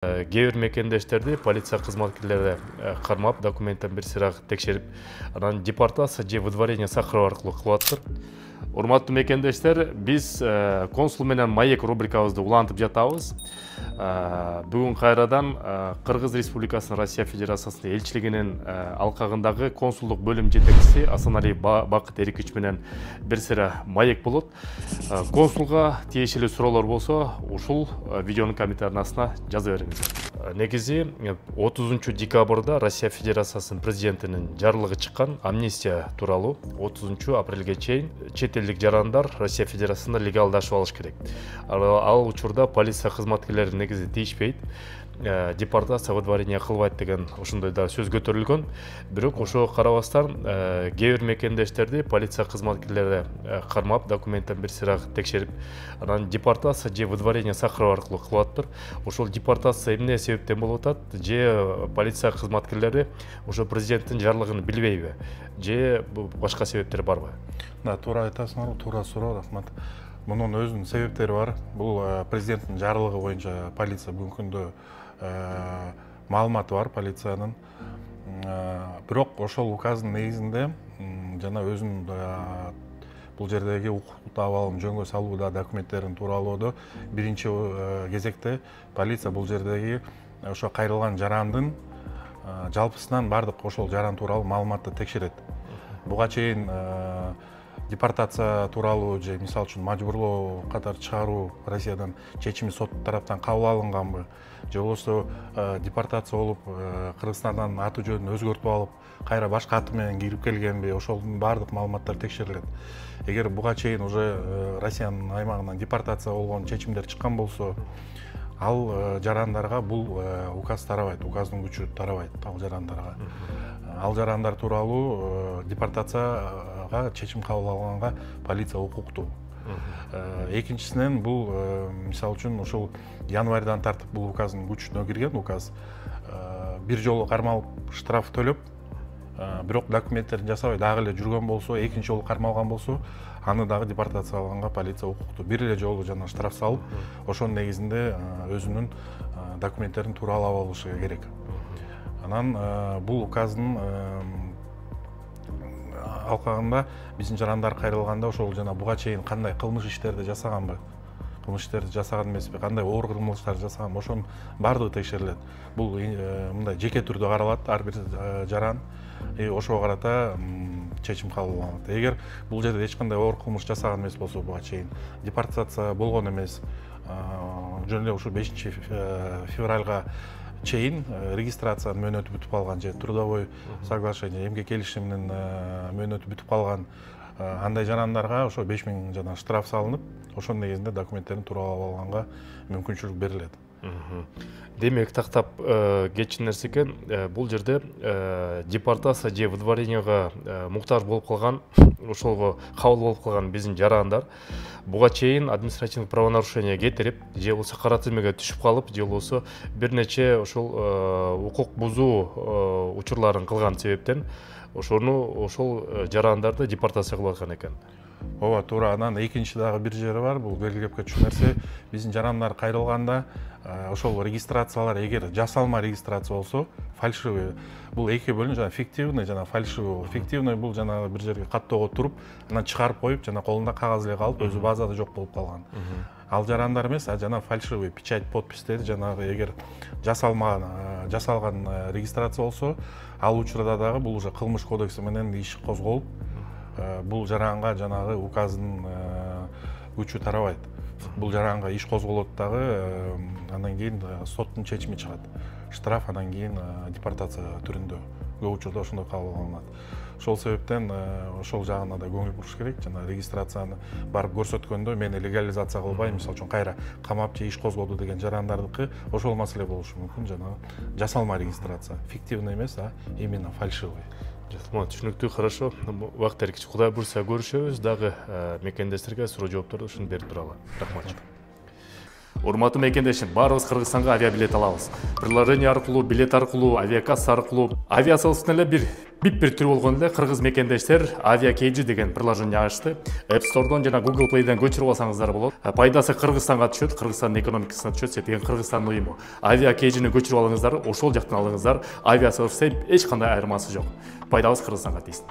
Кээ бир мекендештерди полиция кызматкерлери кармап, документтен бир сыйраак текшерип, анан депортация же выдворение сакыроо аркылуу кылып атыптыр. Урматтуу мекендештер, биз консул менен маек рубрикабызды улантып жатабыз. Бүгүн кайрадан Кыргыз Республикасынын Россия Федерациясынын элчилигинин алкагындагы консулдук бөлүм жетекчиси Асаналиев Бакыт Эрикич менен бир сыйра маек болот. Консулга тиешелүү суроолор болсо, ушул видеонун комментарийнын астына жаза бериңиздер. Негизи 30 декабрда Россия Федерациясынын президентинин жарлыгы чыккан амнистия тууралуу 30 апрелге чейин чет элдик жарандар Россия Федерациясында легалдашып алыш керек. Ал учурда полиция кызматкерлери негизи тийишпейт, депортация, выдворение кылбайт деген ошондой да сөз көтөрүлгөн. Бирок ошого карабастан кээ бир мекендештерди полиция кызматкерлери кармап, документтен бир сыйраак текшерип, анан депортация же выдворение сакыроо аркылуу кылып атыптыр. Ошол депортация эмне себептен болуп атат? Же полиция кызматкерлери ошо президенттин жарлыгын билбейби? Же башка себептер барбы? Да, туура айтасыңар, туура суроо, рахмат. Мунун өзүнүн себептери бар. Бул президенттин жарлыгы боюнча полиция бүгүнкү күндө маалыматы бар полициянын. Бирок ошол указдын негизинде жана өзүнүн бул жердеги укуктук абалын жөнгө салууда документтерин тууралоодо биринчи кезекте полиция бул жердеги ошо кайрылган жарандын жалпысынан бардык ошол жаран тууралуу маалыматты текшерет. Буга чейин депортация тууралуу же мисалы үчүн мажбурлоо катары чыгаруу Россиядан чечими сот тараптан кабыл алынганбы, же болбосо депортация болуп Кыргызстандан аты жөнүн өзгөртүп алып, кайра башка аты менен кирип келгенби, ошолдун баардык маалыматтар текшерилет. Эгер буга чейин уже Россиянын аймагынан депортация болгон чечимдер чыккан болсо, ал жарандарга бул указ тарабайт, указдын күчү тарабайт ал жарандарга. Ал жарандар тууралуу депортацияга чечим кабыл алганга полиция укуктуу. Экинчисинен бул мисалы үчүн ушул январдан тартып бул указдын күчүнө кирген указ бир жолу кармалып штраф төлөп, бирок документтерин жасабай дагы эле жүргөн болсо, экинчи жолу кармалган болсо, аны дагы депортациялаганга полиция укуктуу. Бир эле жолу жана штраф салып, ошонун негизинде өзүнүн документтерин тууралап алышы керек. Анан бул указдын алкагында биздин жарандар кайрылганда ошол жана буга чейин кандай кылмыш иштерди жасаганбы, кылмыш иштерди жасаган эмеспи, кандай оор кылмыштарды жасаганбы, ошонун баардыгы текшерилет. Бул мындай жеке түрдө каралат ар бир жаран, ошого карата чечим кабыл алынат. Эгер бул жерде эч кандай оор кылмыш жасаган эмес болсо, буга чейин депортация болгон эмес, жөн эле ушу 5 февралга чейин регистрациянын мөөнөтү бүтүп калган же трудовой соглашение, эмгек келишиминин мөөнөтү бүтүп калган андай жарандарга ошо 5000 жана штраф салынып, ошонун негизинде документтерин тууралап алганга мүмкүнчүлүк берилет. Демек, тактап кетчү нерсе экен, бул жерде депортация же выдворенияга муктаж болуп калган, ошолго кабыл болуп калган биздин жарандар буга чейин административдик правонарушение кетирип, же болбосо кара тизмеге түшүп калып, же болбосо бир нече ошол укук бузуу учурларын кылган себептен ошол жарандарды депортация кылып аткан экен. Ооба, туура. Анан экинчи дагы бир жери бар, бул белгилеп кетчү нерсе, биздин жарандар кайрылганда ошол регистрациялар эгер жасалма регистрация болсо, фальшивый, бул эки бөлүнүп, жана фиктивный жана фальшивый. Фиктивный бул жана бир жерге каттоого туруп, анан чыгарып коюп, жана колунда кагаз эле калып, өзү базада жок болуп калган. Ал жарандар эмес, жана фальшивый, печать, подпистери жанагы эгер жасалган регистрация болсо, ал учурда дагы бул уже кылмыш кодекси менен иш козголуп, бул жаранга жанагы указдын күчү тарабайт. Бул жаранга иш козголот дагы, андан кийин соттун чечими чыгат. Штраф, андан кийин депортация түрүндө. Көп учурда ошондой кабыл алынат. Ошол себептен ошол жагына да көңүл буруш керек. Жана регистрацияны барып көрсөткөндө мени легализация кылбай, мисалы үчүн кайра камап же иш козгоду деген жарандардыкы ошол маселе болушу мүмкүн. Жана жасалма регистрация, фиктивный эмес, именно фальшивый. Түшүнүктүү, хорошо. Убакыт эркич, Кудай буйрса көрүшөбүз. Дагы мекендештерге суроо жоопторду ушуну берип туралы. Рахмат. Урматтуу мекендешим, баарыбыз Кыргызстанга авиабилет алабыз. Приложение аркылуу, билет аркылуу, авиакасса аркылуу. Авиациялыктын эле бир түрү болгон эле кыргыз мекендештер Aviakg деген приложение ачты. App Store'дон жана Google Play'ден көчүрүп алсаңыздар болот. Пайдасы Кыргызстанга түшөт, Кыргызстандын экономикасына түшөт. Себеби Кыргызстандын уюму. Aviakg'ни көчүрүп алыңыздар, ошол жактан алыңыздар. Авиациялыкта эч кандай айырмасы жок. Пайдабыз Кыргызстанга тийсин.